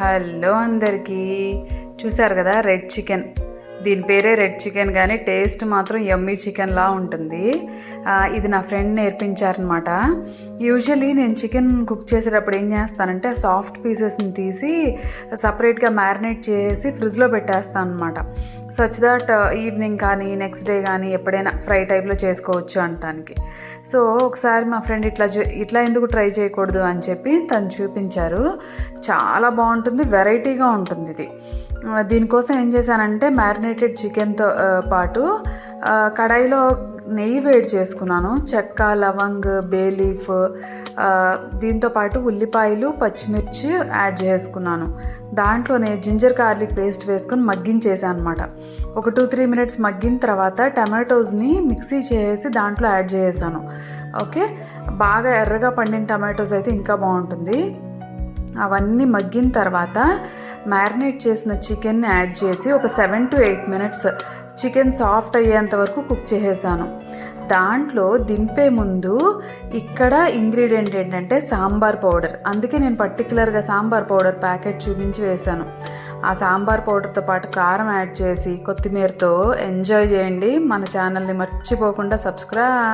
Hello అందరికీ, చూసారు కదా రెడ్ చికెన్. దీని పేరే రెడ్ చికెన్, కానీ టేస్ట్ మాత్రం యమ్మీ చికెన్లా ఉంటుంది. ఇది నా ఫ్రెండ్ నేర్పించారనమాట. యూజువల్లీ నేను చికెన్ కుక్ చేసేటప్పుడు ఏం చేస్తానంటే సాఫ్ట్ పీసెస్ని తీసి సపరేట్గా మ్యారినేట్ చేసి ఫ్రిడ్జ్లో పెట్టేస్తాను అనమాట. సచ్ దట్ ఈవినింగ్ కానీ నెక్స్ట్ డే కానీ ఎప్పుడైనా ఫ్రై టైప్లో చేసుకోవచ్చు అనటానికి. సో ఒకసారి మా ఫ్రెండ్ ఇట్లా ఎందుకు ట్రై చేయకూడదు అని చెప్పి తను చూపించారు. చాలా బాగుంటుంది, వెరైటీగా ఉంటుంది ఇది. దీనికోసం ఏం చేశానంటే మ్యారినేటెడ్ చికెన్తో పాటు కడాయిలో నెయ్యి వేడి చేసుకున్నాను. చెక్క, లవంగ్, బే లీఫ్, దీంతోపాటు ఉల్లిపాయలు, పచ్చిమిర్చి యాడ్ చేసుకున్నాను. దాంట్లోనే జింజర్ గార్లిక్ పేస్ట్ వేసుకొని మగ్గించేసాను అనమాట. ఒక 2-3 మినిట్స్ మగ్గిన తర్వాత టమాటోస్ని మిక్సీ చేసి దాంట్లో యాడ్ చేసాను. ఓకే, బాగా ఎర్రగా పండిన టమాటోస్ అయితే ఇంకా బాగుంటుంది. అవన్నీ మగ్గిన తర్వాత మ్యారినేట్ చేసిన చికెన్ని యాడ్ చేసి ఒక 7 to 8 మినిట్స్ చికెన్ సాఫ్ట్ అయ్యేంత వరకు కుక్ చేసేసాను. దాంట్లో దింపే ముందు ఇక్కడ ఇంగ్రీడియంట్ ఏంటంటే సాంబార్ పౌడర్. అందుకే నేను పర్టికులర్గా సాంబార్ పౌడర్ ప్యాకెట్ చూపించి వేశాను. ఆ సాంబార్ పౌడర్తో పాటు కారం యాడ్ చేసి కొత్తిమీరతో ఎంజాయ్ చేయండి. మన ఛానల్ని మర్చిపోకుండా సబ్స్క్రైబ్.